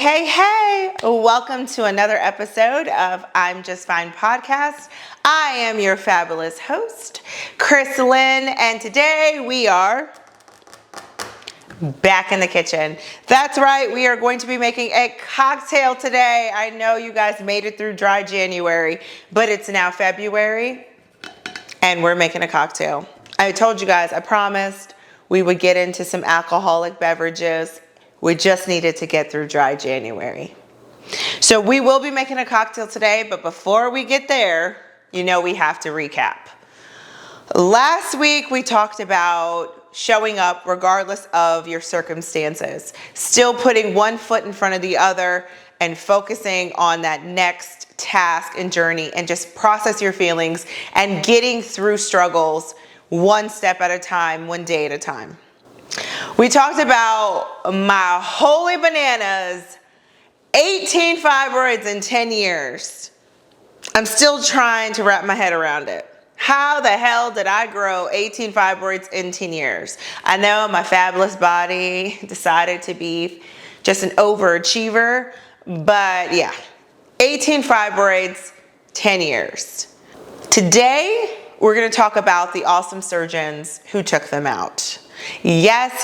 Hey, welcome to another episode of ImJustFine Podcast. I am your fabulous host, ChrisLynn, and today we are back in the kitchen. That's right, we are going to be making a cocktail today. I know you guys made it through dry January, but it's now February, and we're making a cocktail. I told you guys, I promised we would get into some alcoholic beverages. We just needed to get through dry January. So we will be making a cocktail today, but before we get there, you know we have to recap. Last week we talked about showing up regardless of your circumstances, still putting one foot in front of the other and focusing on that next task and journey, and just process your feelings and getting through struggles one step at a time, one day at a time. We talked about my holy bananas, 18 fibroids in 10 years. I'm still trying to wrap my head around it. How the hell did I grow 18 fibroids in 10 years? I know my fabulous body decided to be just an overachiever, but yeah, 18 fibroids, 10 years. Today, we're going to talk about the awesome surgeons who took them out. Yes.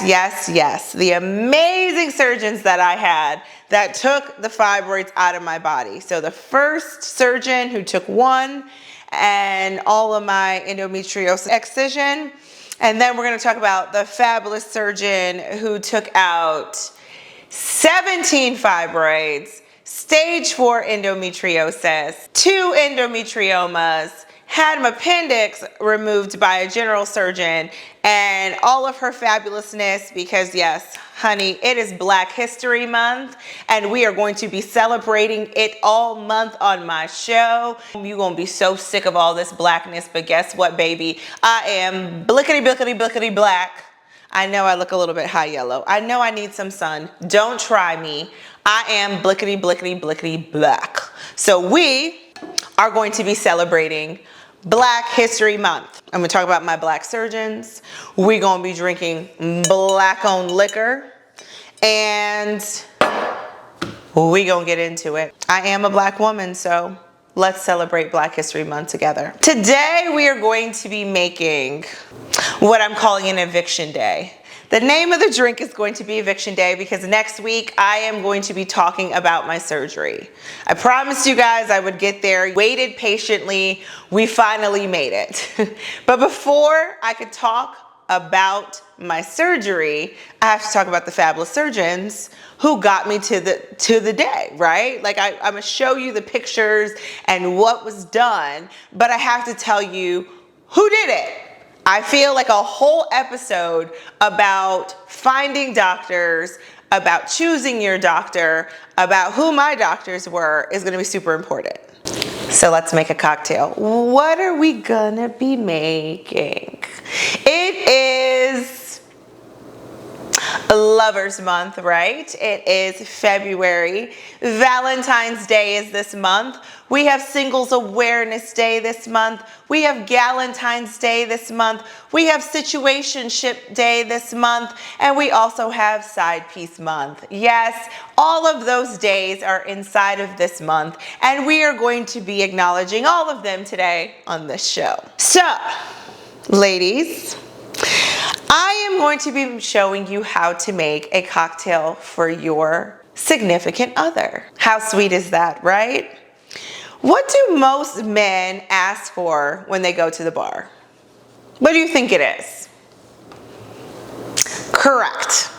The amazing surgeons that I had that took the fibroids out of my body. So the first surgeon who took one and all of my endometriosis excision. And then we're going to talk about the fabulous surgeon who took out 17 fibroids, stage 4 endometriosis, 2 endometriomas, had an appendix removed by a general surgeon, and all of her fabulousness, because yes, honey, it is Black History Month, and we are going to be celebrating it all month on my show. You're going to be so sick of all this blackness, but guess what, baby? I am blickety black. I know I look a little bit high yellow. I know I need some sun. Don't try me. I am blickety black. So we are going to be celebrating Black History Month. I'm gonna talk about my Black surgeons. We're gonna be drinking Black-owned liquor, and we gonna get into it. I am a Black woman, so let's celebrate Black History Month together. Today, we are going to be making what I'm calling an eviction day. The name of the drink is going to be Eviction Day because next week I am going to be talking about my surgery. I promised you guys I would get there, waited patiently, we finally made it. But before I could talk about my surgery, I have to talk about the fabulous surgeons who got me to the day, right? Like I'm gonna show you the pictures and what was done, but I have to tell you who did it. I feel like a whole episode about finding doctors, about choosing your doctor, about who my doctors were is going to be super important. So let's make a cocktail. What are we gonna be making? It is Lover's Month, right? It is February. Valentine's Day is this month. We have Singles Awareness Day this month. We have Galentine's Day this month. We have Situationship Day this month. And we also have Side Piece Month. Yes, all of those days are inside of this month. And we are going to be acknowledging all of them today on this show. So, ladies, I am going to be showing you how to make a cocktail for your significant other. How sweet is that, right? What do most men ask for when they go to the bar? What do you think it is? Correct.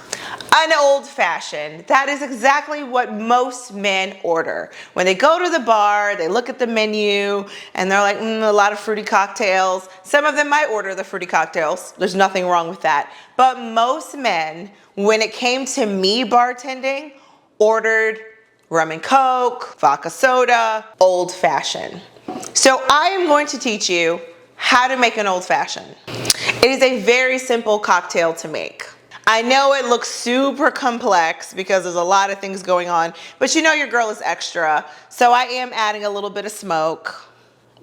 An old fashioned. That is exactly what most men order. When they go to the bar, they look at the menu and they're like, a lot of fruity cocktails. Some of them might order the fruity cocktails. There's nothing wrong with that. But most men, when it came to me bartending, ordered rum and coke, vodka soda, old fashioned. So I am going to teach you how to make an old fashioned. It is a very simple cocktail to make. I know it looks super complex because there's a lot of things going on, but you know your girl is extra. So I am adding a little bit of smoke,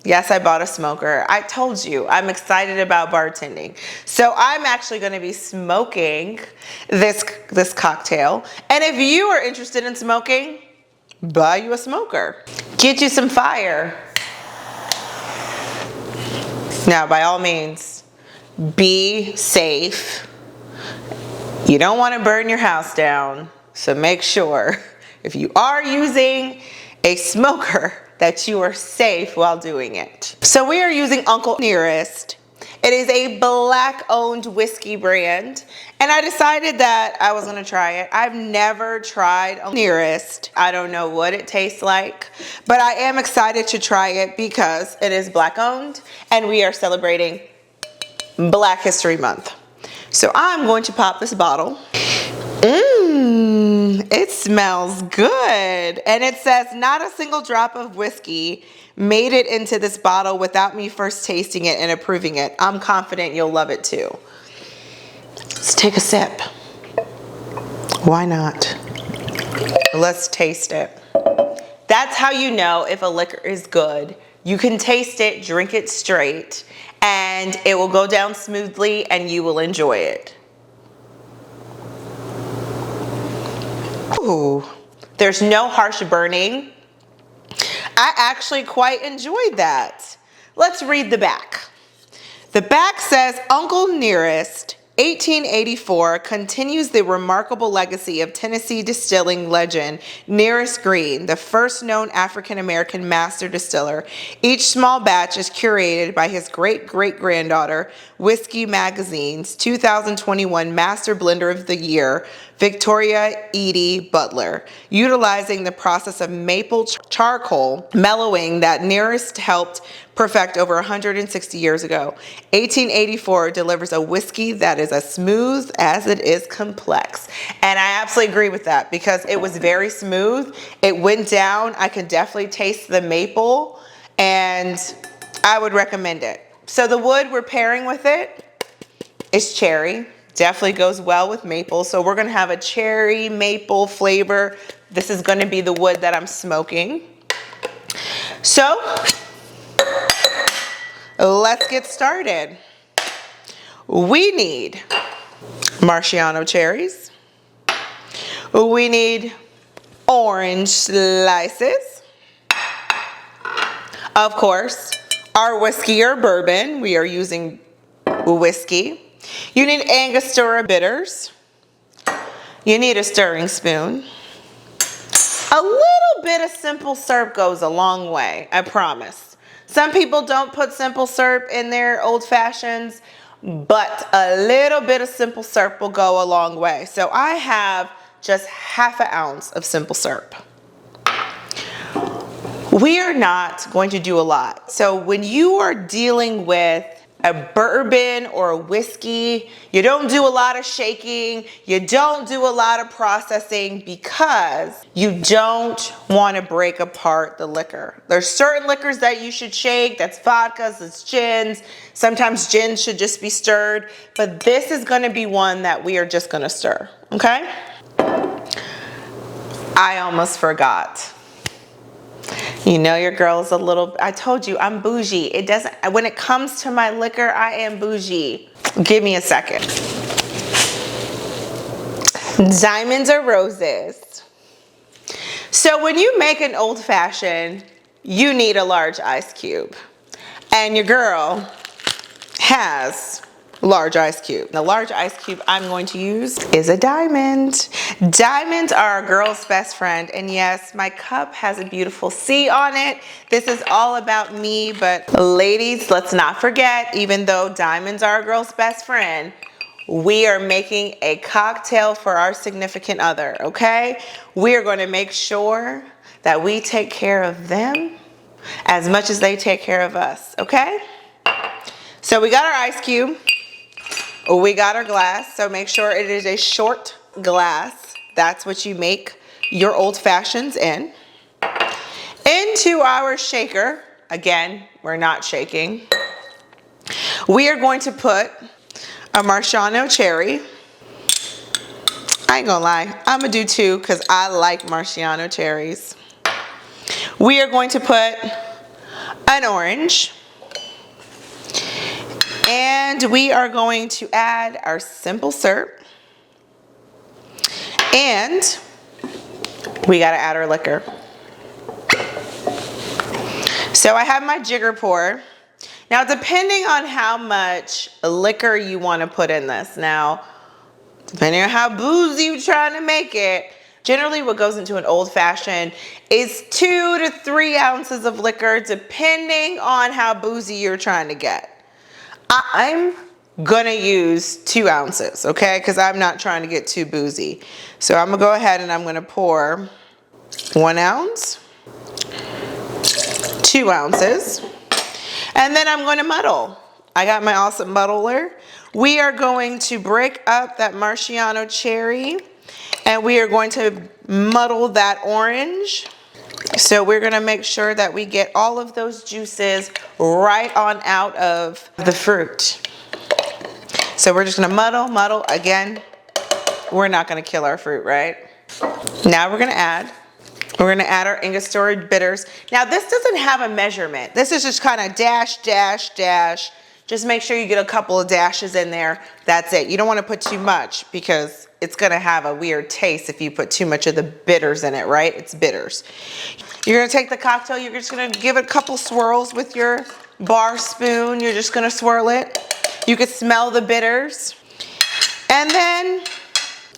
Yes, I bought a smoker. I told you, I'm excited about bartending. So I'm actually going to be smoking this cocktail. And if you are interested in smoking, buy you a smoker. Get you some fire. Now, by all means, be safe. You don't want to burn your house down. So make sure if you are using a smoker that you are safe while doing it. So we are using Uncle Nearest. It is a Black-owned whiskey brand, and I decided that I was gonna try it. I've never tried Uncle Nearest. I don't know what it tastes like, but I am excited to try it because it is Black-owned, and we are celebrating Black History Month. So I'm going to pop this bottle. It smells good. And it says not a single drop of whiskey made it into this bottle without me first tasting it and approving it. I'm confident you'll love it too. Let's take a sip. Why not? Let's taste it. That's how you know if a liquor is good. You can taste it, drink it straight, and it will go down smoothly and you will enjoy it. Ooh, there's no harsh burning. I actually quite enjoyed that. Let's read the back. The back says, Uncle Nearest, 1884, continues the remarkable legacy of Tennessee distilling legend Nearest Green, the first known African-American master distiller. Each small batch is curated by his great-great-granddaughter, Whiskey Magazine's 2021 Master Blender of the Year, Victoria Edie Butler, utilizing the process of maple charcoal mellowing that Nearest helped perfect over 160 years ago. 1884 delivers a whiskey that is as smooth as it is complex. And I absolutely agree with that because it was very smooth. It went down. I could definitely taste the maple and I would recommend it. So the wood we're pairing with it is cherry. Definitely goes well with maple. So we're gonna have a cherry maple flavor. This is gonna be the wood that I'm smoking. So let's get started. We need Marciano cherries. We need orange slices. Of course, our whiskey or bourbon. We are using whiskey. You need Angostura bitters. You need a stirring spoon. A little bit of simple syrup goes a long way, I promise. Some people don't put simple syrup in their old fashions, but a little bit of simple syrup will go a long way. So I have just ½ ounce of simple syrup. We are not going to do a lot. So when you are dealing with a bourbon or a whiskey, you don't do a lot of shaking, you don't do a lot of processing because you don't want to break apart the liquor. There's certain liquors that you should shake, that's vodkas, that's gins. Sometimes gins should just be stirred, but this is going to be one that we are just going to stir, okay? I almost forgot. You know your girl's a little, I told you I'm bougie. It doesn't, when it comes to my liquor, I am bougie. Give me a second. Diamonds or roses. So when you make an old fashioned, you need a large ice cube. And your girl has large ice cube. The large ice cube I'm going to use is a diamond. Diamonds are a girl's best friend. And yes, my cup has a beautiful C on it. This is all about me, but ladies, let's not forget, even though diamonds are a girl's best friend, we are making a cocktail for our significant other, okay? We are going to make sure that we take care of them as much as they take care of us, okay? So we got our ice cube. We got our glass, so make sure it is a short glass. That's what you make your old fashions in. Into our shaker, again, we're not shaking. We are going to put a Marciano cherry. I ain't gonna lie, I'm gonna do 2 because I like Marciano cherries. We are going to put an orange, and we are going to add our simple syrup, and we got to add our liquor. So I have my jigger pour. Now, depending on how much liquor you want to put in this, now, depending on how boozy you're trying to make it, generally what goes into an old fashioned is 2 to 3 ounces of liquor, depending on how boozy you're trying to get. I'm gonna use 2 ounces, okay? Because I'm not trying to get too boozy. So I'm gonna go ahead and I'm gonna pour 1 ounce, 2 ounces, and then I'm gonna muddle. I got my awesome muddler. We are going to break up that Marciano cherry, and we are going to muddle that orange. So we're gonna make sure that we get all of those juices right on out of the fruit. So we're just gonna muddle. Again, we're not gonna kill our fruit, right? Now we're gonna add our Angostura bitters. Now this doesn't have a measurement. This is just kind of dash, dash, dash. Just make sure you get a couple of dashes in there. That's it. You don't want to put too much because it's going to have a weird taste if you put too much of the bitters in it, right? It's bitters. You're going to take the cocktail. You're just going to give it a couple swirls with your bar spoon. You're just going to swirl it. You can smell the bitters. And then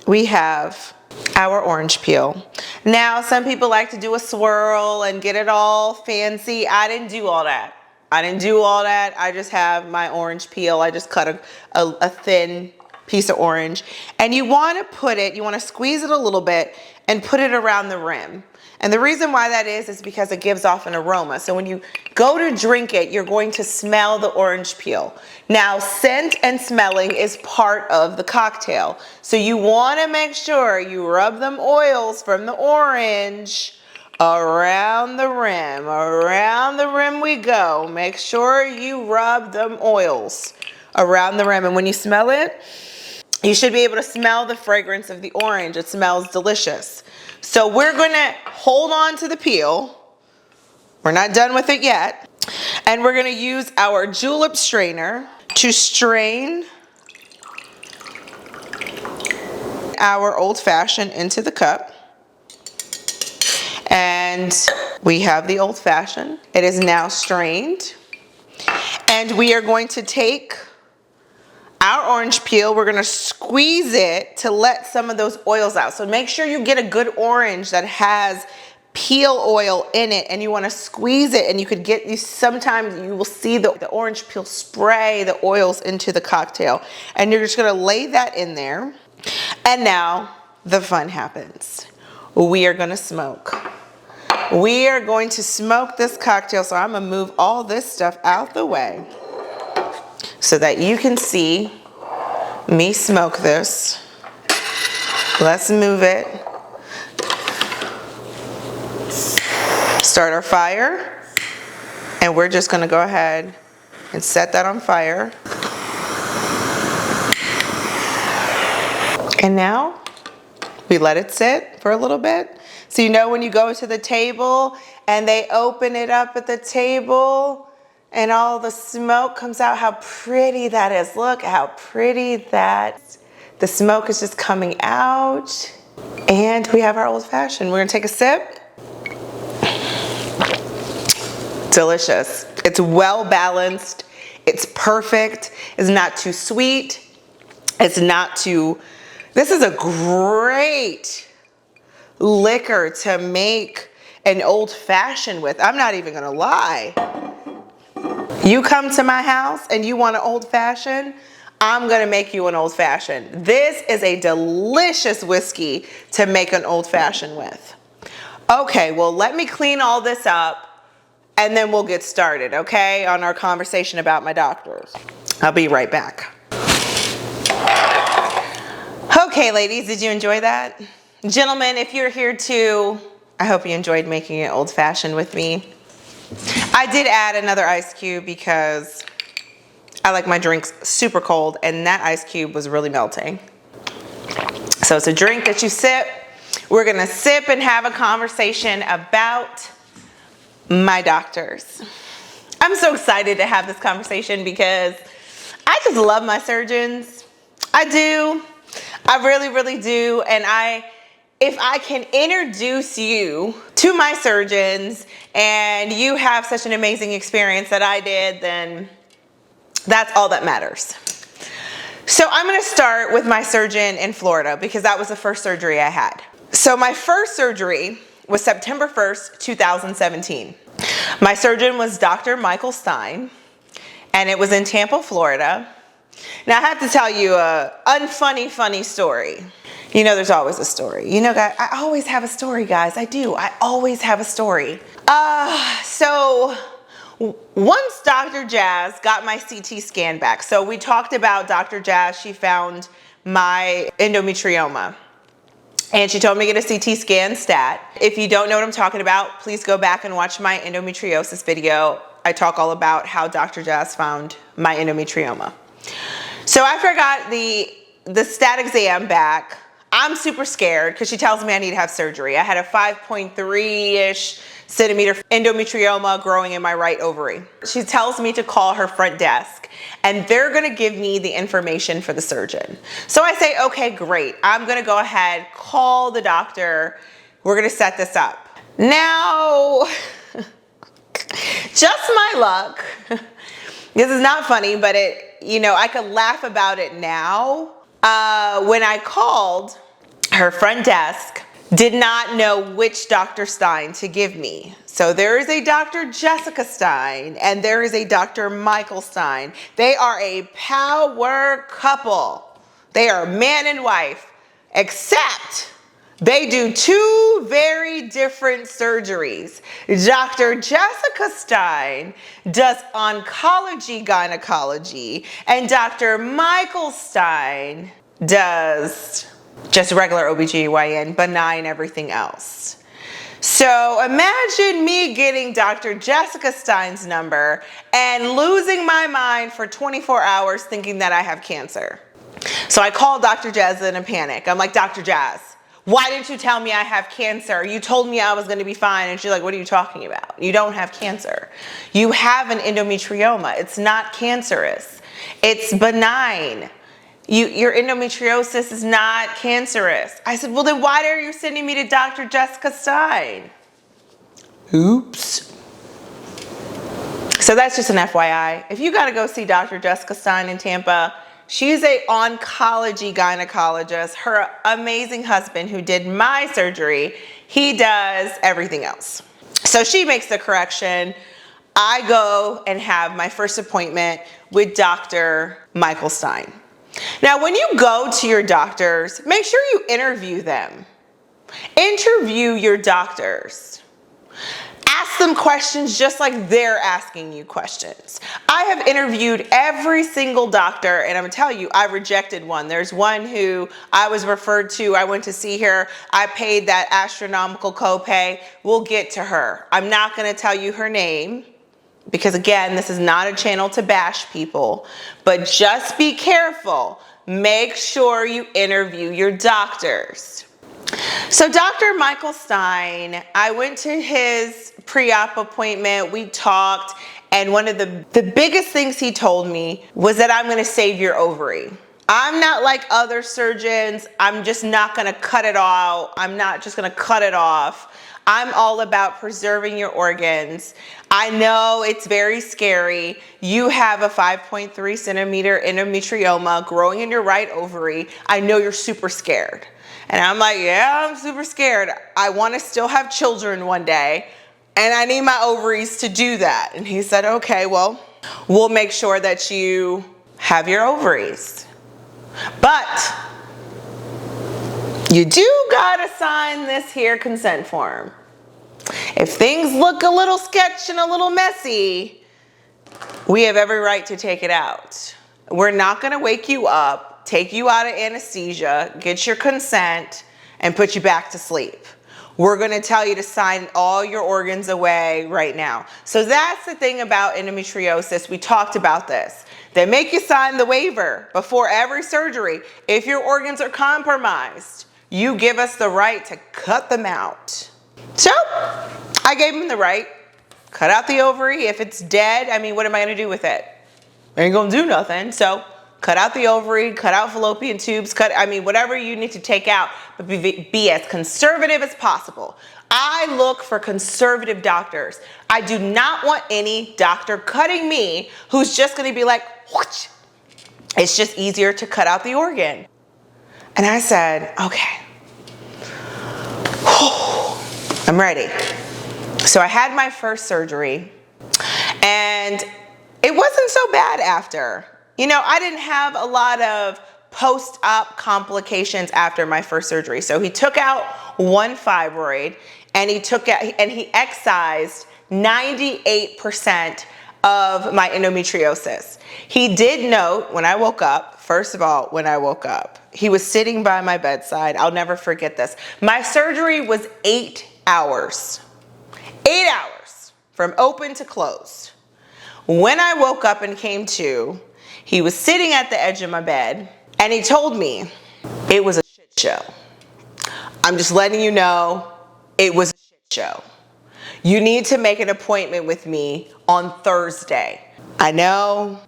we have our orange peel. Now, some people like to do a swirl and get it all fancy. I didn't do all that. I just have my orange peel. I just cut a thin piece of orange. And you want to squeeze it a little bit and put it around the rim. And the reason why that is because it gives off an aroma. So when you go to drink it, you're going to smell the orange peel. Now, scent and smelling is part of the cocktail. So you want to make sure you rub them oils from the orange around the rim. Around the rim we go. Make sure you rub them oils around the rim. And when you smell it, you should be able to smell the fragrance of the orange. It smells delicious. So we're going to hold on to the peel. We're not done with it yet. And we're going to use our julep strainer to strain our old fashioned into the cup. And we have the old fashioned. It is now strained. And we are going to take our orange peel, we're gonna squeeze it to let some of those oils out. So make sure you get a good orange that has peel oil in it, and you wanna squeeze it, and sometimes you will see the orange peel spray the oils into the cocktail. And you're just gonna lay that in there. And now the fun happens. We are gonna smoke. We are going to smoke this cocktail. So I'm gonna move all this stuff out the way so that you can see me smoke this. Let's move it. Start our fire. And we're just gonna go ahead and set that on fire. And now we let it sit for a little bit. So you know when you go to the table and they open it up at the table and all the smoke comes out, how pretty that is. Look how pretty the smoke is just coming out. And we have our old fashioned. We're gonna take a sip. Delicious. It's well balanced. It's perfect. It's not too sweet. This is a great liquor to make an old fashioned with. I'm not even gonna lie. You come to my house and you want an old fashioned, I'm gonna make you an old fashioned. This is a delicious whiskey to make an old fashioned with. Okay, well, let me clean all this up and then we'll get started, okay, on our conversation about my doctors. I'll be right back. Okay, ladies, did you enjoy that? Gentlemen, if you're here too, I hope you enjoyed making it old fashioned with me. I did add another ice cube because I like my drinks super cold, and that ice cube was really melting. So it's a drink that you sip. We're gonna sip and have a conversation about my doctors. I'm so excited to have this conversation because I just love my surgeons. I do. I really, really do. And if I can introduce you to my surgeons and you have such an amazing experience that I did, then that's all that matters. So I'm going to start with my surgeon in Florida because that was the first surgery I had. So my first surgery was September 1st, 2017. My surgeon was Dr. Michael Stine, and it was in Tampa, Florida. Now I have to tell you a funny story. You know, there's always a story. You know, guys, I always have a story, guys. I do. I always have a story. So once Dr. Jazz got my CT scan back, so we talked about Dr. Jazz, she found my endometrioma. And she told me to get a CT scan stat. If you don't know what I'm talking about, please go back and watch my endometriosis video. I talk all about how Dr. Jazz found my endometrioma. So after I got the stat exam back, I'm super scared because she tells me I need to have surgery. I had a 5.3-ish centimeter endometrioma growing in my right ovary. She tells me to call her front desk and they're gonna give me the information for the surgeon. So I say, okay, great. I'm gonna go ahead, call the doctor. We're gonna set this up. Now, just my luck. This is not funny, but I could laugh about it now. When I called, her front desk did not know which Dr. Stine to give me. So there is a Dr. Jessica Stine and there is a Dr. Michael Stine. They are a power couple. They are man and wife, except they do two very different surgeries. Dr. Jessica Stine does oncology gynecology, and Dr. Michael Stine does just regular OBGYN, benign everything else. So imagine me getting Dr. Jessica Stine's number and losing my mind for 24 hours thinking that I have cancer. So I called Dr. Jazz in a panic. I'm like, Dr. Jazz, why didn't you tell me I have cancer? You told me I was going to be fine. And she's like, what are you talking about? You don't have cancer. You have an endometrioma. It's not cancerous. It's benign. Your endometriosis is not cancerous. I said, well, then why are you sending me to Dr. Jessica Stine? Oops. So that's just an FYI. If you got to go see Dr. Jessica Stine in Tampa, she's an oncology gynecologist. Her amazing husband who did my surgery, he does everything else. So she makes the correction. I go and have my first appointment with Dr. Michael Stine. Now, when you go to your doctors, make sure you interview them. Interview your doctors. Ask them questions just like they're asking you questions. I have interviewed every single doctor, and I'm gonna tell you, I rejected one. There's one who I was referred to. I went to see her. I paid that astronomical copay. We'll get to her. I'm not gonna tell you her name because, again, this is not a channel to bash people, but just be careful. Make sure you interview your doctors. So Dr. Michael Stine, I went to his pre-op appointment, we talked, and one of the biggest things he told me was that I'm gonna save your ovary. I'm not like other surgeons, I'm just not gonna cut it out. I'm not just gonna cut it off. I'm all about preserving your organs. I know it's very scary. You have a 5.3 centimeter endometrioma growing in your right ovary. I know you're super scared. And I'm like, yeah, I'm super scared. I want to still have children one day, and I need my ovaries to do that. And he said, okay, well, we'll make sure that you have your ovaries. But you do gotta sign this here consent form. If things look a little sketch and a little messy, we have every right to take it out. We're not gonna wake you up, take you out of anesthesia, get your consent, and put you back to sleep. We're gonna tell you to sign all your organs away right now. So that's the thing about endometriosis. We talked about this. They make you sign the waiver before every surgery. If your organs are compromised, you give us the right to cut them out. So I gave him the right. cut out the ovary. If it's dead, I mean, what am I gonna do with it? Ain't gonna do nothing. So cut out the ovary, cut out fallopian tubes, whatever you need to take out, but be as conservative as possible. I look for conservative doctors. I do not want any doctor cutting me who's just gonna be like, whoosh. It's just easier to cut out the organ. And I said, okay, I'm ready. So I had my first surgery, and it wasn't so bad after. You know, I didn't have a lot of post-op complications after my first surgery. So he took out one fibroid, and he excised 98% of my endometriosis. He did note when I woke up, first of all, when I woke up, he was sitting by my bedside. I'll never forget this. My surgery was 8 hours. 8 hours from open to closed. When I woke up and came to, he was sitting at the edge of my bed, and he told me it was a shit show. I'm just letting you know it was a shit show. You need to make an appointment with me on Thursday. I know,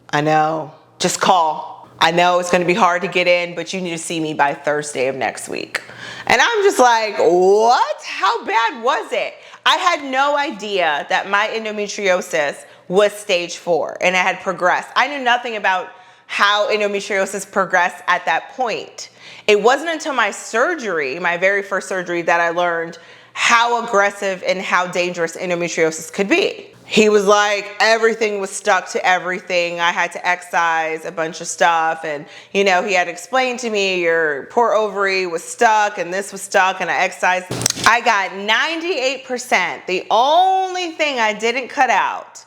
just call. I know it's gonna be hard to get in, but you need to see me by Thursday of next week. And I'm just like, what? How bad was it? I had no idea that my endometriosis was stage 4 and it had progressed. I knew nothing about how endometriosis progressed at that point. It wasn't until my surgery, my very first surgery, that I learned how aggressive and how dangerous endometriosis could be. He was like, everything was stuck to everything. I had to excise a bunch of stuff. And, you know, he had explained to me your poor ovary was stuck and this was stuck, and I excised. I got 98%. The only thing I didn't cut out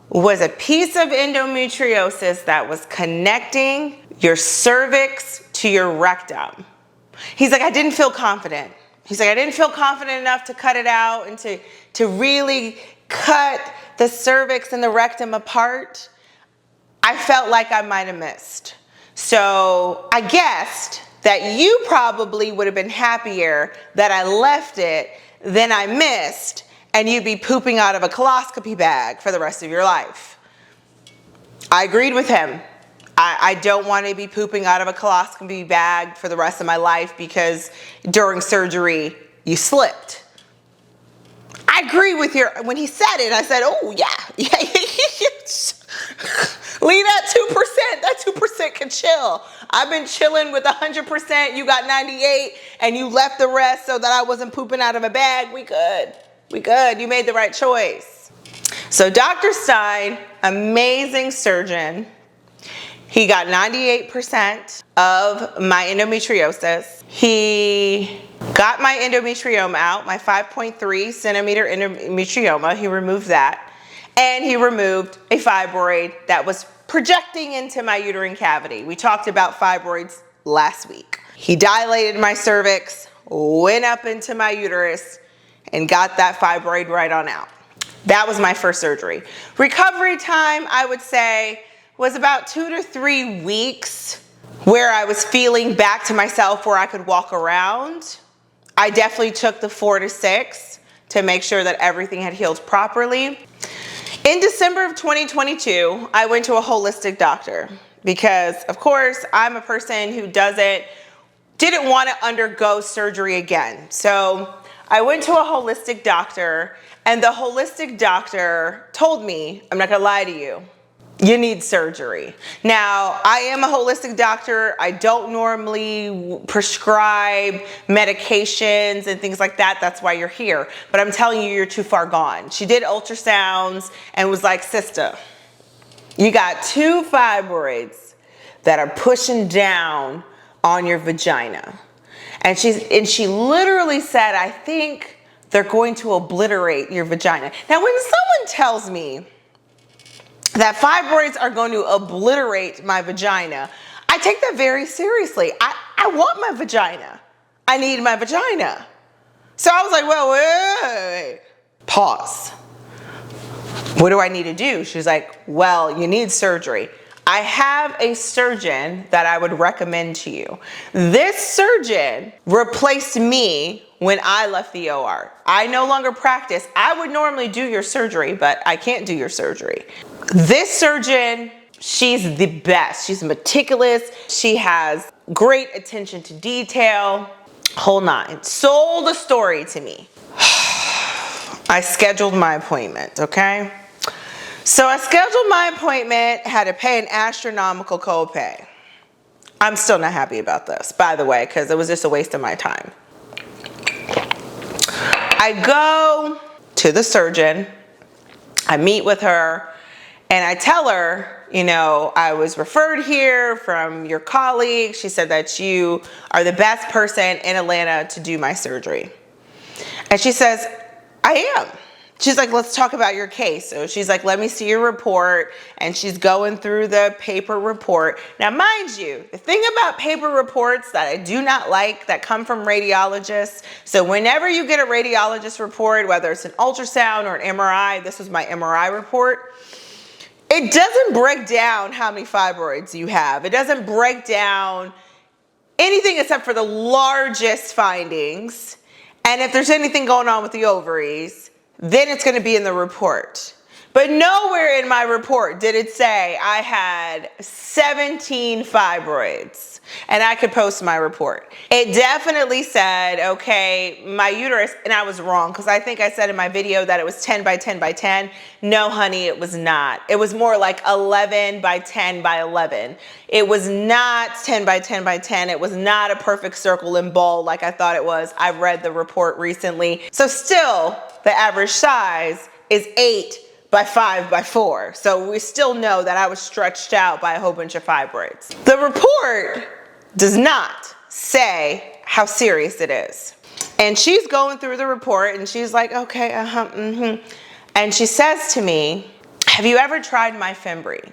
was a piece of endometriosis that was connecting your cervix to your rectum. He's like, I didn't feel confident. He's like, I didn't feel confident enough to cut it out and to really cut the cervix and the rectum apart. I felt like I might have missed. So I guessed that you probably would have been happier that I left it than I missed, and you'd be pooping out of a coloscopy bag for the rest of your life. I agreed with him. I don't want to be pooping out of a coloscopy bag for the rest of my life because during surgery you slipped. I agree with when he said it, I said, oh yeah. Leave that 2%. That 2% can chill. I've been chilling with 100%. You got 98 and you left the rest so that I wasn't pooping out of a bag. We good. You made the right choice. So Dr. Stine, amazing surgeon. He got 98% of my endometriosis. He got my endometrioma out, my 5.3 centimeter endometrioma. He removed that. And he removed a fibroid that was projecting into my uterine cavity. We talked about fibroids last week. He dilated my cervix, went up into my uterus, and got that fibroid right on out. That was my first surgery. Recovery time, I would say, was about 2 to 3 weeks where I was feeling back to myself where I could walk around. I definitely took the 4 to 6 to make sure that everything had healed properly. In December of 2022, I went to a holistic doctor because, of course, I'm a person who didn't want to undergo surgery again. So I went to a holistic doctor, and the holistic doctor told me, I'm not gonna lie to you, you need surgery. Now, I am a holistic doctor. I don't normally prescribe medications and things like that. That's why you're here. But I'm telling you, you're too far gone. She did ultrasounds and was like, sister, you got 2 fibroids that are pushing down on your vagina. And she literally said, I think they're going to obliterate your vagina. Now, when someone tells me that fibroids are going to obliterate my vagina, I take that very seriously. I want my vagina. I need my vagina. So I was like, well, wait. Pause. What do I need to do? She's like, well, you need surgery. I have a surgeon that I would recommend to you. This surgeon replaced me when I left the OR. I no longer practice. I would normally do your surgery, but I can't do your surgery. This surgeon, she's the best. She's meticulous. She has great attention to detail. Whole nine. Sold a story to me. I scheduled my appointment, okay? So I scheduled my appointment, had to pay an astronomical copay. I'm still not happy about this, by the way, because it was just a waste of my time. I go to the surgeon, I meet with her, and I tell her, you know, I was referred here from your colleague. She said that you are the best person in Atlanta to do my surgery. And she says, I am. She's like, let's talk about your case. So she's like, let me see your report. And she's going through the paper report. Now, mind you, the thing about paper reports that I do not like that come from radiologists. So whenever you get a radiologist report, whether it's an ultrasound or an MRI, this was my MRI report, it doesn't break down how many fibroids you have. It doesn't break down anything except for the largest findings. And if there's anything going on with the ovaries, then it's going to be in the report. But nowhere in my report did it say I had 17 fibroids and I could post my report. It definitely said, okay, my uterus, and I was wrong because I think I said in my video that it was 10 by 10 by 10. No, honey, it was not. It was more like 11 by 10 by 11. It was not 10 by 10 by 10. It was not a perfect circle and ball like I thought it was. I read the report recently. So still, the average size is 8 by 5 by 4. So we still know that I was stretched out by a whole bunch of fibroids. The report does not say how serious it is. And she's going through the report and she's like, okay, And she says to me, have you ever tried my Fibroid?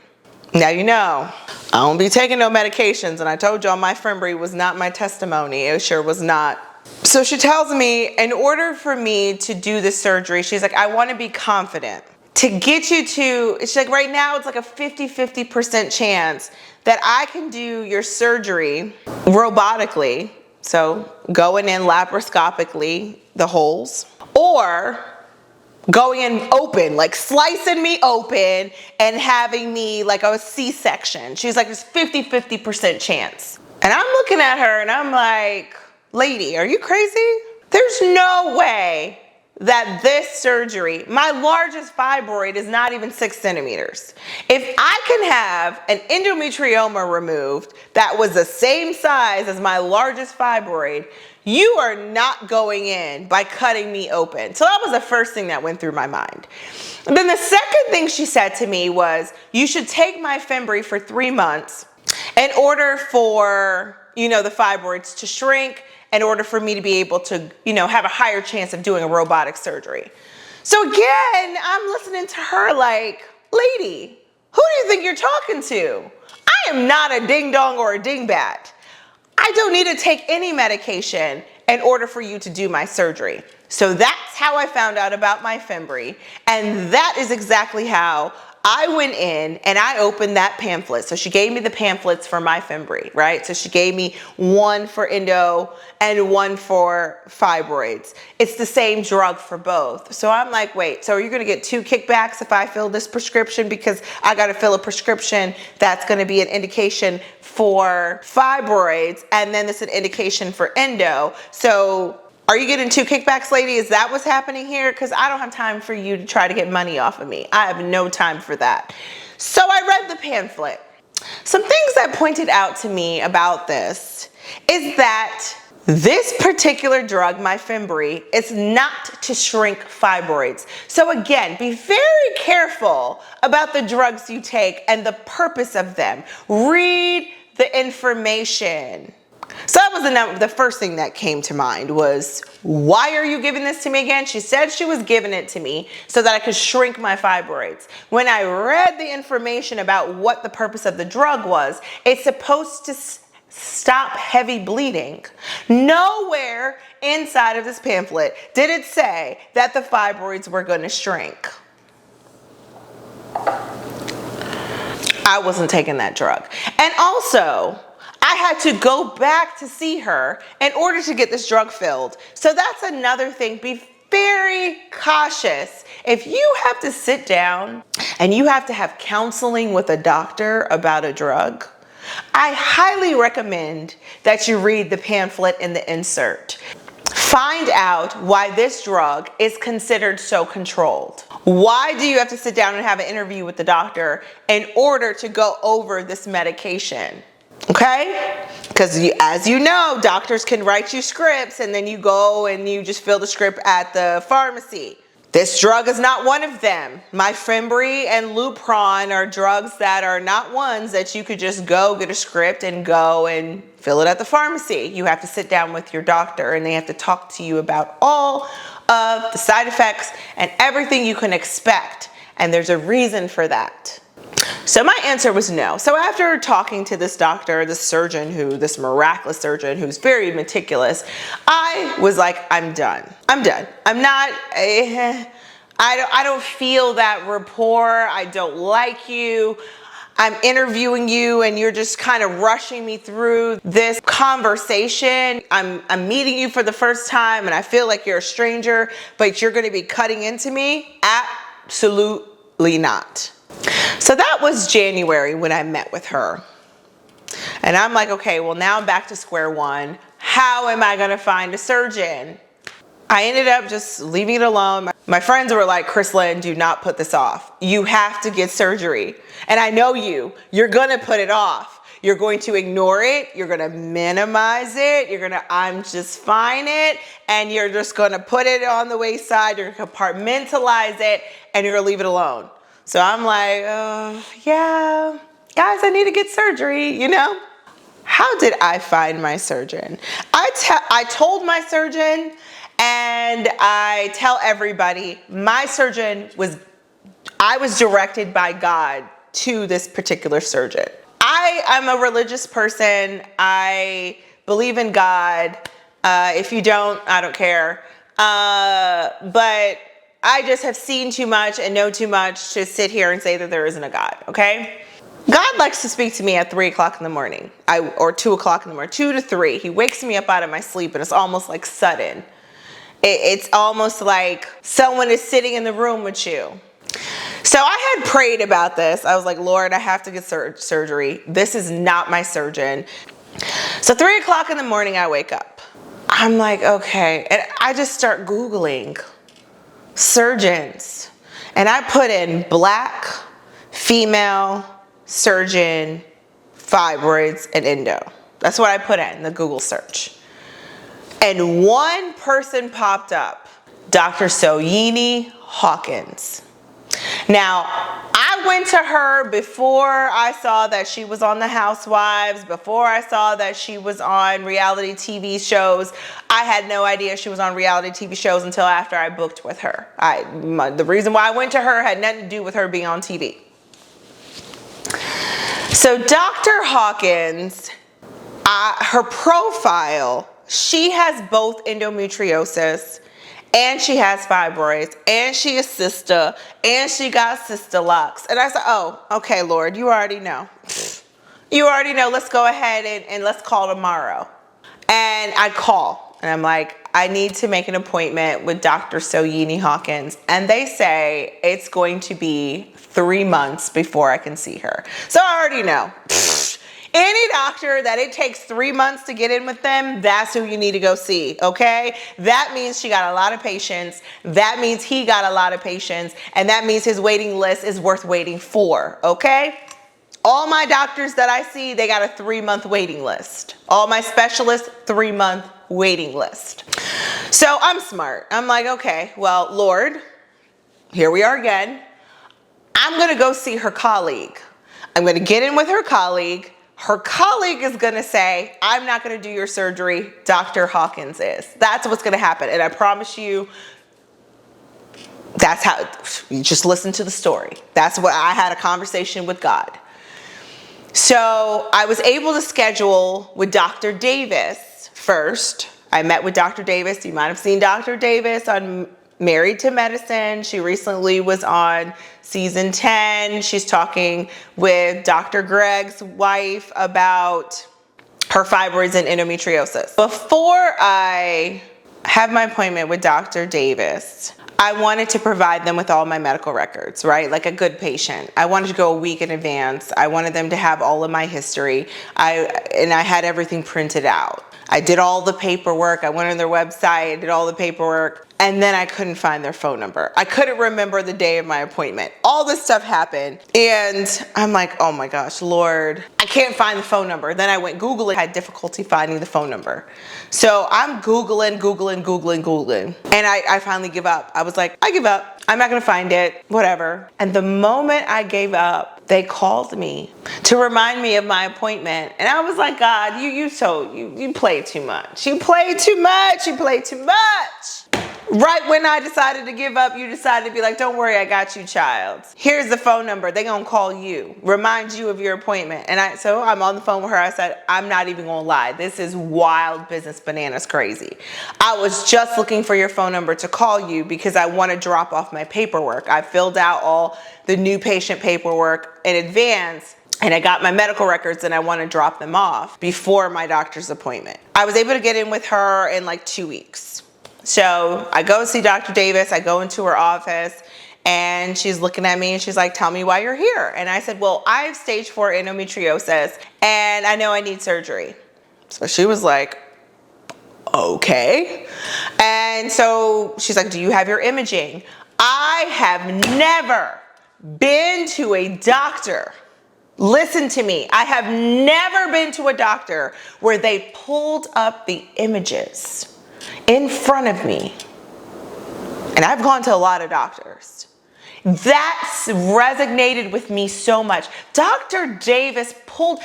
Now, you know, I don't be taking no medications. And I told y'all my Fibroid was not my testimony. It sure was not. So she tells me, in order for me to do this surgery, she's like, I want to be confident. To get you to, she's like, right now it's like a 50% chance that I can do your surgery robotically, so going in laparoscopically, the holes, or going in open, like slicing me open and having me like a C-section. She's like, there's 50% chance. And I'm looking at her and I'm like, lady, are you crazy? There's no way that this surgery, my largest fibroid is not even 6 centimeters. If I can have an endometrioma removed that was the same size as my largest fibroid, you are not going in by cutting me open. So that was the first thing that went through my mind. And then the second thing she said to me was, you should take my Fibroid for 3 months in order for, you know, the fibroids to shrink, in order for me to be able to, you know, have a higher chance of doing a robotic surgery. So again, I'm listening to her like, lady, who do you think you're talking to? I am not a ding dong or a dingbat. I don't need to take any medication in order for you to do my surgery. So that's how I found out about my Fibroid. And that is exactly how I went in and I opened that pamphlet. So she gave me the pamphlets for my Fibroid, right? So she gave me one for endo and one for fibroids. It's the same drug for both. So I'm like, wait, so are you gonna get 2 kickbacks if I fill this prescription? Because I gotta fill a prescription that's gonna be an indication for fibroids, and then it's an indication for endo. So are you getting 2 kickbacks, lady? Is that what's happening here? Because I don't have time for you to try to get money off of me. I have no time for that. So I read the pamphlet. Some things that pointed out to me about this is that this particular drug, my Fibroid, is not to shrink fibroids. So again, be very careful about the drugs you take and the purpose of them. Read the information. So that was the first thing that came to mind was, why are you giving this to me again? She said she was giving it to me so that I could shrink my fibroids. When I read the information about what the purpose of the drug was, it's supposed to stop heavy bleeding. Nowhere inside of this pamphlet did it say that the fibroids were going to shrink. I wasn't taking that drug. And also, I had to go back to see her in order to get this drug filled. So that's another thing. Be very cautious. If you have to sit down and you have to have counseling with a doctor about a drug, I highly recommend that you read the pamphlet in the insert. Find out why this drug is considered so controlled. Why do you have to sit down and have an interview with the doctor in order to go over this medication? Okay? Because as you know, doctors can write you scripts and then you go and you just fill the script at the pharmacy. This drug is not one of them. Myfembree and Lupron are drugs that are not ones that you could just go get a script and go and fill it at the pharmacy. You have to sit down with your doctor and they have to talk to you about all of the side effects and everything you can expect. And there's a reason for that. So my answer was no. So after talking to this doctor, this miraculous surgeon who's very meticulous, I was like, I'm done. I'm done. I'm not, I don't feel that rapport. I don't like you. I'm interviewing you and you're just kind of rushing me through this conversation. I'm meeting you for the first time and I feel like you're a stranger, but you're going to be cutting into me? Absolutely not. So that was January when I met with her. And I'm like, okay, well now I'm back to square one. How am I going to find a surgeon? I ended up just leaving it alone. My friends were like, ChrisLynn, do not put this off. You have to get surgery. And I know you're going to put it off. You're going to ignore it. You're going to minimize it. You're going to ImJustFine it. And you're just going to put it on the wayside. You're going to compartmentalize it and you're going to leave it alone. So I'm like, yeah, guys, I need to get surgery, you know? How did I find my surgeon? I told my surgeon, and I tell everybody, my surgeon I was directed by God to this particular surgeon. I'm a religious person. I believe in God. If you don't, I don't care. But I just have seen too much and know too much to sit here and say that there isn't a God, okay? God likes to speak to me at 3 o'clock in the morning, or 2 o'clock in the morning, 2 to 3. He wakes me up out of my sleep and it's almost like sudden. It's almost like someone is sitting in the room with you. So I had prayed about this. I was like, Lord, I have to get surgery. This is not my surgeon. So 3 o'clock in the morning, I wake up. I'm like, okay. And I just start Googling surgeons. And I put in black, female, surgeon, fibroids, and endo. That's what I put in the Google search. And one person popped up, Dr. Soyini Hawkins. Now, I went to her before I saw that she was on The Housewives, before I saw that she was on reality TV shows. I had no idea she was on reality TV shows until after I booked with her. The reason why I went to her had nothing to do with her being on TV. So Dr. Hawkins, her profile, she has both endometriosis and she has fibroids and she is sister and she got sister locks. And I said, oh, okay, Lord, you already know. You already know. Let's go ahead and let's call tomorrow. And I call and I'm like, I need to make an appointment with Dr. Soyini Hawkins. And they say it's going to be 3 months before I can see her. So I already know. Any doctor that it takes 3 months to get in with them, that's who you need to go see, okay? That means she got a lot of patients. That means he got a lot of patients. And that means his waiting list is worth waiting for, okay? All my doctors that I see, they got a 3-month waiting list. All my specialists, 3-month waiting list. So I'm smart. I'm like, okay, well, Lord, here we are again. I'm going to go see her colleague. I'm going to get in with her colleague. Her colleague is going to say, I'm not going to do your surgery. Dr. Hawkins is. That's what's going to happen. And I promise you, that's how, you just listen to the story. That's what I had a conversation with God. So I was able to schedule with Dr. Davis first. I met with Dr. Davis. You might have seen Dr. Davis on Married to Medicine. She recently was on season 10. She's talking with Dr. Greg's wife about her fibroids and endometriosis. Before I have my appointment with Dr. Davis, I wanted to provide them with all my medical records, right? Like a good patient. I wanted to go a week in advance. I wanted them to have all of my history. I had everything printed out. I did all the paperwork. I went on their website, did all the paperwork, and then I couldn't find their phone number. I couldn't remember the day of my appointment. All this stuff happened, and I'm like, oh my gosh, Lord, I can't find the phone number. Then I went Googling, had difficulty finding the phone number. So I'm Googling, and I finally give up. I was like, I give up. I'm not gonna find it, whatever. And the moment I gave up, they called me to remind me of my appointment. And I was like, God, you play too much. You play too much. Right when I decided to give up, you decided to be like, don't worry, I got you, child. Here's the phone number. They're gonna call you, remind you of your appointment. And so I'm on the phone with her. I said, I'm not even gonna lie. This is wild business bananas crazy. I was just looking for your phone number to call you because I want to drop off my paperwork. I filled out all the new patient paperwork in advance, and I got my medical records, and I want to drop them off before my doctor's appointment. I was able to get in with her in like 2 weeks. So I go see Dr. Davis, I go into her office, and she's looking at me and she's like, tell me why you're here. And I said, well, I have stage 4 endometriosis and I know I need surgery. So she was like, okay. And so she's like, do you have your imaging? I have never been to a doctor. Listen to me. I have never been to a doctor where they pulled up the images in front of me. And I've gone to a lot of doctors. That's resonated with me so much. Dr. Davis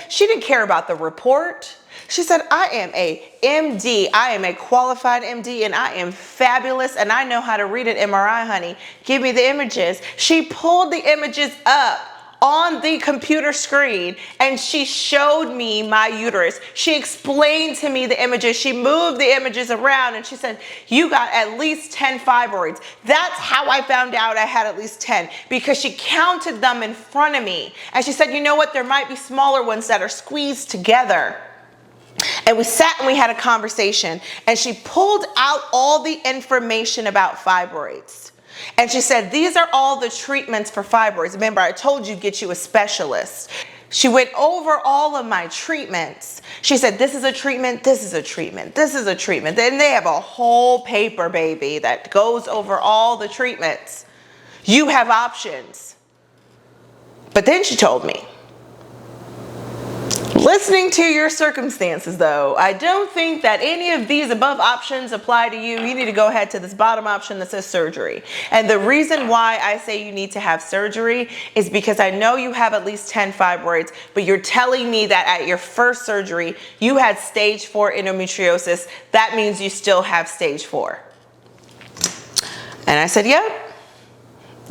she didn't care about the report. She said, I am a MD. I am a qualified MD and I am fabulous and I know how to read an MRI, honey. Give me the images. She pulled the images up on the computer screen and she showed me my uterus. She explained to me the images. She moved the images around and she said, you got at least 10 fibroids. That's how I found out I had at least 10, because she counted them in front of me. And she said, you know what? There might be smaller ones that are squeezed together. And we sat and we had a conversation and she pulled out all the information about fibroids. And she said, these are all the treatments for fibroids. Remember, I told you, get you a specialist. She went over all of my treatments. She said, this is a treatment, this is a treatment, this is a treatment. Then they have a whole paper, baby, that goes over all the treatments. You have options. But then she told me, listening to your circumstances, though, I don't think that any of these above options apply to you. You need to go ahead to this bottom option that says surgery. And the reason why I say you need to have surgery is because I know you have at least 10 fibroids, but you're telling me that at your first surgery, you had stage 4 endometriosis. That means you still have stage 4. And I said, yep,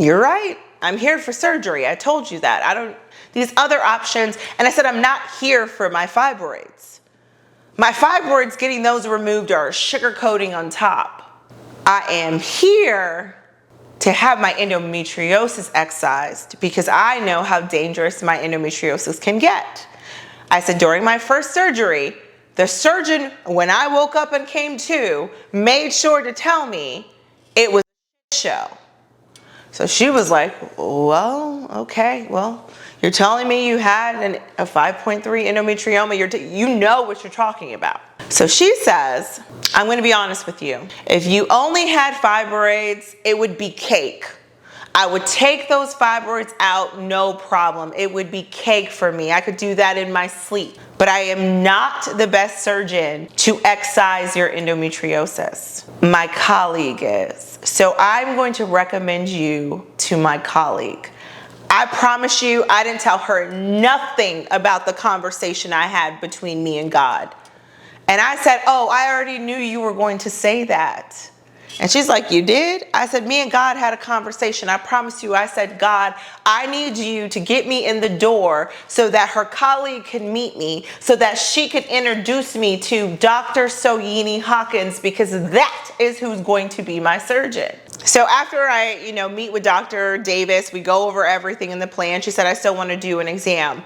you're right. I'm here for surgery. I told you that. These other options, and I said, I'm not here for my fibroids. My fibroids, getting those removed are sugar coating on top. I am here to have my endometriosis excised because I know how dangerous my endometriosis can get. I said, during my first surgery, the surgeon, when I woke up and came to, made sure to tell me it was a show. So she was like, well, okay, well, you're telling me you had a 5.3 endometrioma. You know what you're talking about. So she says, I'm going to be honest with you. If you only had fibroids, it would be cake. I would take those fibroids out, no problem. It would be cake for me. I could do that in my sleep. But I am not the best surgeon to excise your endometriosis. My colleague is. So I'm going to recommend you to my colleague. I promise you, I didn't tell her nothing about the conversation I had between me and God. And I said, oh, I already knew you were going to say that. And she's like, you did? I said, me and God had a conversation. I promise you, I said, God, I need you to get me in the door so that her colleague can meet me, so that she can introduce me to Dr. Soyini Hawkins, because that is who's going to be my surgeon. So after I, meet with Dr. Davis, we go over everything in the plan. She said, I still want to do an exam.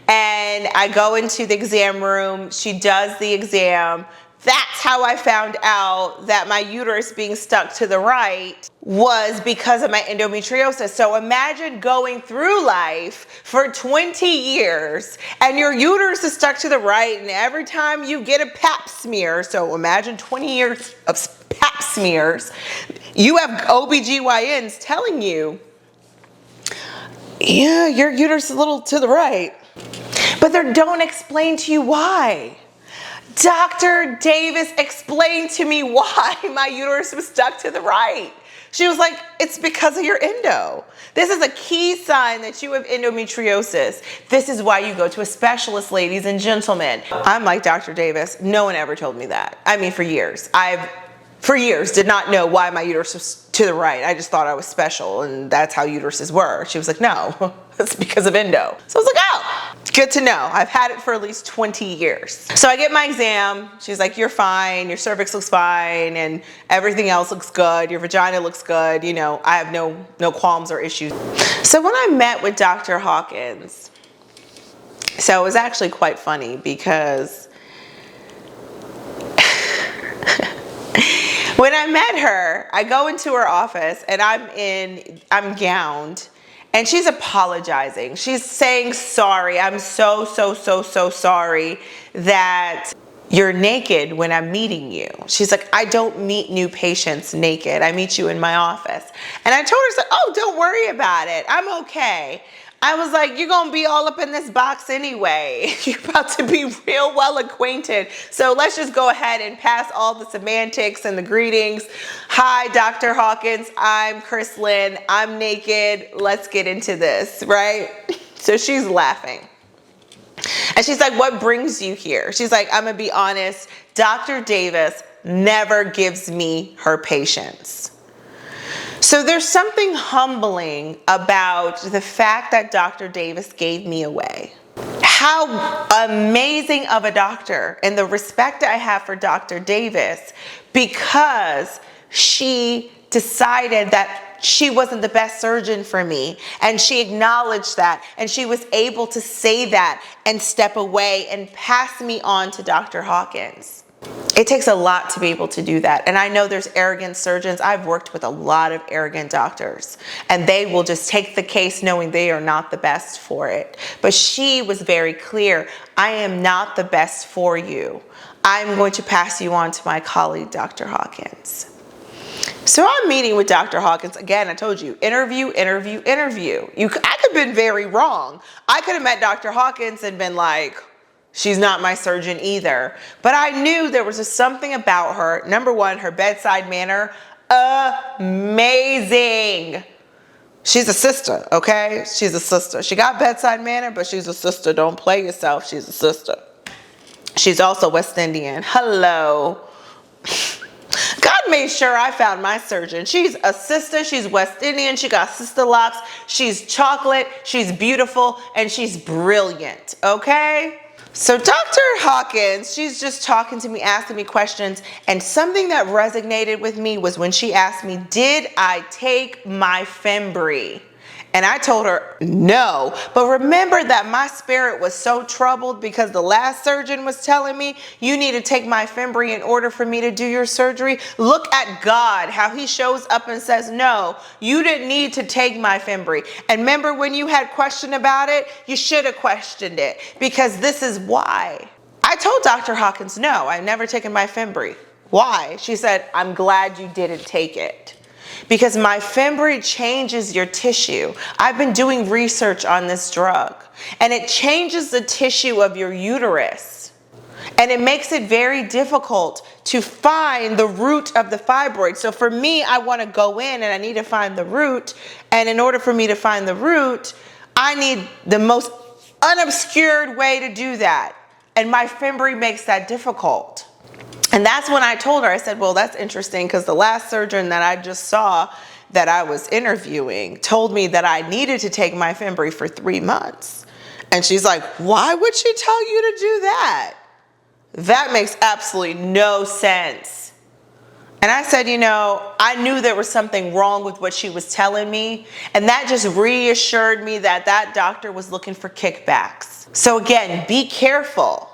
And I go into the exam room. She does the exam. That's how I found out that my uterus being stuck to the right was because of my endometriosis. So imagine going through life for 20 years and your uterus is stuck to the right, and every time you get a pap smear, so imagine 20 years of pap smears, you have OBGYNs telling you, yeah, your uterus is a little to the right. But they don't explain to you why. Dr. Davis explained to me why my uterus was stuck to the right. She was like, it's because of your endo. This is a key sign that you have endometriosis. This is why you go to a specialist, ladies and gentlemen. I'm like Dr. Davis. No one ever told me that. I mean, for years. For years, did not know why my uterus was to the right. I just thought I was special and that's how uteruses were. She was like, no, it's because of endo. So I was like, oh, good to know. I've had it for at least 20 years. So I get my exam. She's like, you're fine. Your cervix looks fine and everything else looks good. Your vagina looks good. I have no qualms or issues. So when I met with Dr. Hawkins, so it was actually quite funny because when I met her, I go into her office and I'm gowned and she's apologizing. She's saying, sorry, I'm so sorry that you're naked when I'm meeting you. She's like, I don't meet new patients naked. I meet you in my office. And I told her, oh, don't worry about it. I'm okay. I was like, you're going to be all up in this box anyway. You're about to be real well acquainted. So let's just go ahead and pass all the semantics and the greetings. Hi, Dr. Hawkins. I'm ChrisLynn. I'm naked. Let's get into this, right? So she's laughing. And she's like, what brings you here? She's like, I'm going to be honest. Dr. Davis never gives me her patients. So there's something humbling about the fact that Dr. Davis gave me away. How amazing of a doctor, and the respect I have for Dr. Davis, because she decided that she wasn't the best surgeon for me, and she acknowledged that, and she was able to say that and step away and pass me on to Dr. Hawkins. It takes a lot to be able to do that. And I know there's arrogant surgeons. I've worked with a lot of arrogant doctors, and they will just take the case knowing they are not the best for it. But she was very clear. I am not the best for you. I'm going to pass you on to my colleague, Dr. Hawkins. So I'm meeting with Dr. Hawkins. Again, I told you, interview. I could have been very wrong. I could have met Dr. Hawkins and been like, she's not my surgeon either. But I knew there was just something about her. Number one, her bedside manner, amazing. She's a sister, okay? She's a sister. She got bedside manner, but she's a sister. Don't play yourself. She's a sister. She's also West Indian. Hello. God made sure I found my surgeon. She's a sister. She's West Indian. She got sister locks. She's chocolate. She's beautiful. And she's brilliant, okay? So Dr. Hawkins, she's just talking to me, asking me questions, and something that resonated with me was when she asked me, did I take my Fibroid? And I told her no, but remember that my spirit was so troubled because the last surgeon was telling me you need to take my Fibroid in order for me to do your surgery. Look at God, how he shows up and says, no, you didn't need to take my Fibroid. And remember when you had question about it, you should have questioned it because this is why. I told Dr. Hawkins, no, I've never taken my Fibroid. Why? She said, I'm glad you didn't take it. Because my Fibroid changes your tissue. I've been doing research on this drug, and it changes the tissue of your uterus. And it makes it very difficult to find the root of the fibroid. So for me, I want to go in and I need to find the root. And in order for me to find the root, I need the most unobscured way to do that. And my Fibroid makes that difficult. And that's when I told her, I said, well, that's interesting because the last surgeon that I just saw that I was interviewing told me that I needed to take my Fibroid for 3 months. And she's like, why would she tell you to do that? That makes absolutely no sense. And I said, you know, I knew there was something wrong with what she was telling me. And that just reassured me that that doctor was looking for kickbacks. So again, be careful.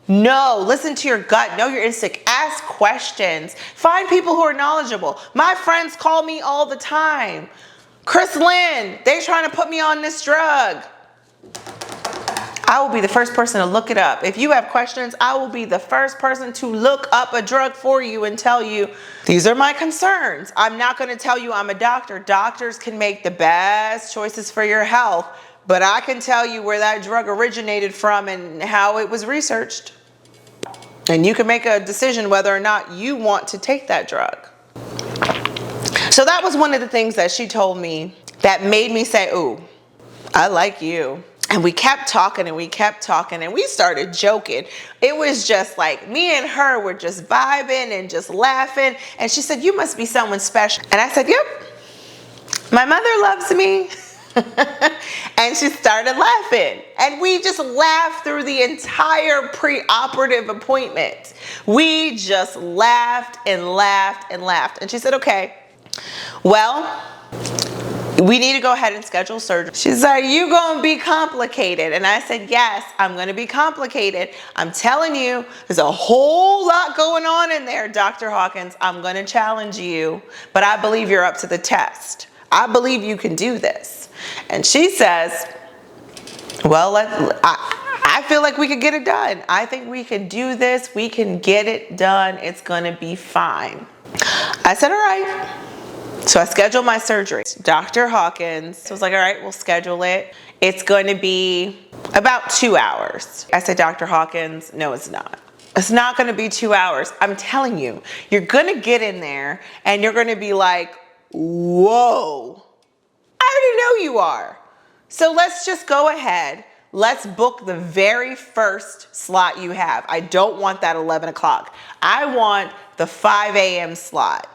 No, listen to your gut, know your instinct, ask questions, find people who are knowledgeable. My friends call me all the time. ChrisLynn, they're trying to put me on this drug. I will be the first person to look it up. If you have questions, I will be the first person to look up a drug for you and tell you, these are my concerns. I'm not going to tell you I'm a doctor. Doctors can make the best choices for your health, but I can tell you where that drug originated from and how it was researched. And you can make a decision whether or not you want to take that drug. So that was one of the things that she told me that made me say, ooh, I like you. And we kept talking and we kept talking and we started joking. It was just like me and her were just vibing and just laughing. And she said, you must be someone special. And I said, yep, my mother loves me. And she started laughing. And we just laughed through the entire pre-operative appointment. We just laughed and laughed and laughed. And she said, okay, well, we need to go ahead and schedule surgery. She's like, you gonna be complicated. And I said, yes, I'm gonna be complicated. I'm telling you, there's a whole lot going on in there, Dr. Hawkins. I'm gonna challenge you, but I believe you're up to the test. I believe you can do this. And she says, well, I feel like we could get it done. I think we can do this. We can get it done. It's gonna be fine. I said, all right. So I scheduled my surgery. Dr. Hawkins was like, all right, we'll schedule it. It's going to be about 2 hours. I said, Dr. Hawkins, no, it's not. It's not going to be 2 hours. I'm telling you, you're going to get in there and you're going to be like, whoa, I already know you are. So let's just go ahead. Let's book the very first slot you have. I don't want that 11 o'clock. I want the 5 a.m. slot.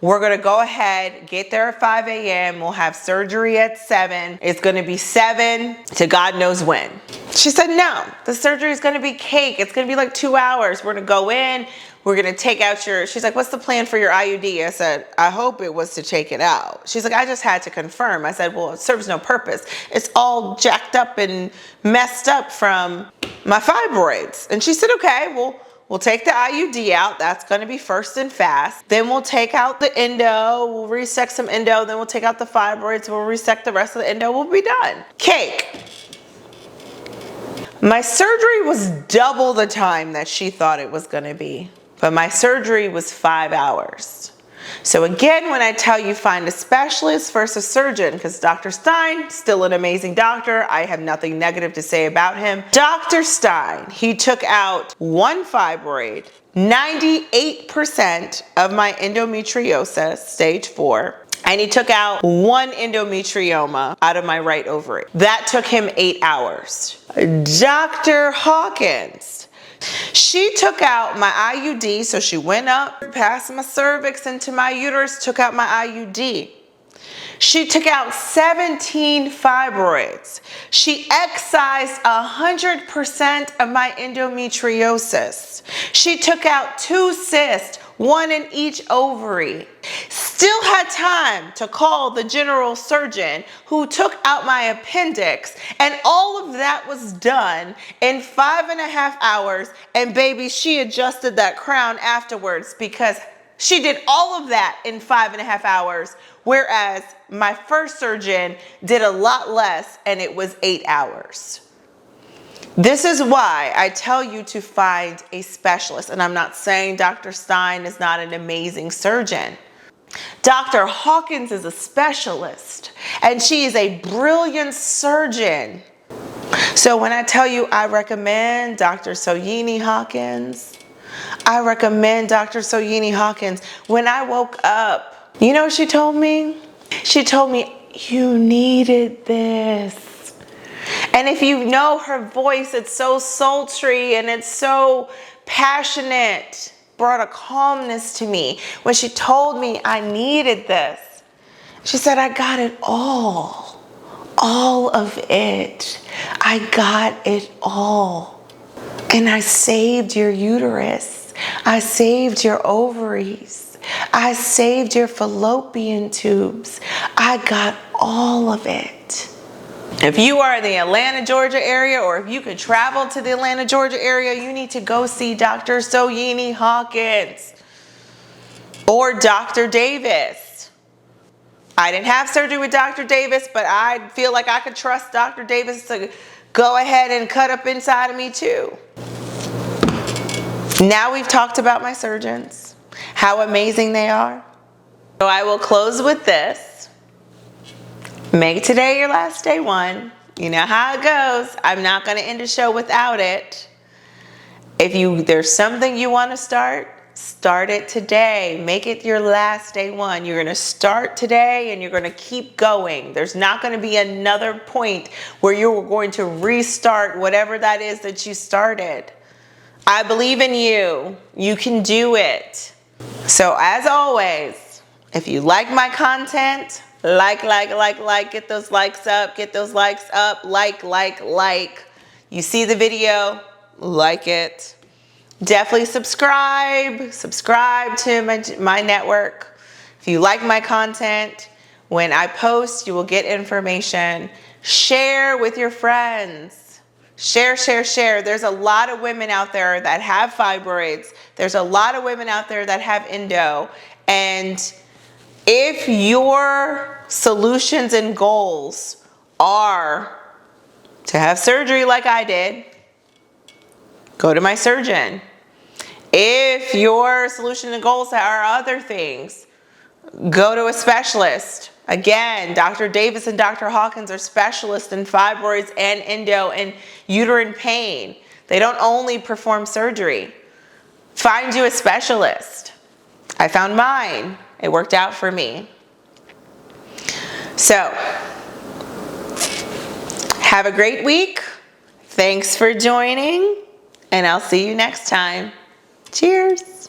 We're gonna go ahead, get there at 5 a.m. We'll have surgery at 7. It's gonna be 7 to God knows when. She said, no, the surgery is gonna be cake. It's gonna be like 2 hours. We're gonna go in, we're gonna take out your, she's like, what's the plan for your IUD? I said, I hope it was to take it out. She's like, I just had to confirm. I said, well, it serves no purpose. It's all jacked up and messed up from my fibroids. And she said, okay, well, we'll take the IUD out. That's going to be first and fast. Then we'll take out the endo. We'll resect some endo. Then we'll take out the fibroids. We'll resect the rest of the endo. We'll be done. Cake. My surgery was double the time that she thought it was going to be. But my surgery was 5 hours. So again, when I tell you find a specialist versus surgeon, because Dr. Stine, still an amazing doctor. I have nothing negative to say about him. Dr. Stine, he took out 1 fibroid, 98% of my endometriosis, stage 4. And he took out 1 endometrioma out of my right ovary. That took him 8 hours. Dr. Hawkins, she took out my IUD, so she went up past my cervix into my uterus, took out my IUD. She took out 17 fibroids. She excised 100% of my endometriosis. She took out 2 cysts, 1 in each ovary. Still had time to call the general surgeon who took out my appendix, and all of that was done in 5.5 hours. And baby, she adjusted that crown afterwards because she did all of that in 5.5 hours, whereas my first surgeon did a lot less and it was 8 hours. This is why I tell you to find a specialist. And I'm not saying Dr. Stine is not an amazing surgeon. Dr. Hawkins is a specialist and she is a brilliant surgeon. So when I tell you I recommend Dr. Soyini Hawkins, I recommend Dr. Soyini Hawkins. When I woke up, you know what she told me? She told me, you needed this. And if you know her voice, it's so sultry and it's so passionate. Brought a calmness to me when she told me I needed this. She said, I got it all of it. I got it all. And I saved your uterus. I saved your ovaries. I saved your fallopian tubes. I got all of it. If you are in the Atlanta, Georgia area, or if you could travel to the Atlanta, Georgia area, you need to go see Dr. Soyini Hawkins or Dr. Davis. I didn't have surgery with Dr. Davis, but I feel like I could trust Dr. Davis to go ahead and cut up inside of me too. Now we've talked about my surgeons, how amazing they are. So I will close with this. Make today your last day one. You know how it goes. I'm not going to end a show without it. If there's something you want to start it today. Make it your last day one. You're going to start today and you're going to keep going. There's not going to be another point where you're going to restart whatever that is that you started. I believe in you. You can do it. So as always, if you like my content, like, get those likes up, like. You see the video, like it. Definitely subscribe to my network. If you like my content, when I post, you will get information. Share with your friends. Share. There's a lot of women out there that have fibroids. There's a lot of women out there that have endo. And if your solutions and goals are to have surgery like I did, go to my surgeon. If your solution and goals are other things, go to a specialist. Again, Dr. Davis and Dr. Hawkins are specialists in fibroids and endo and uterine pain. They don't only perform surgery. Find you a specialist. I found mine. It worked out for me. So, have a great week. Thanks for joining, and I'll see you next time. Cheers.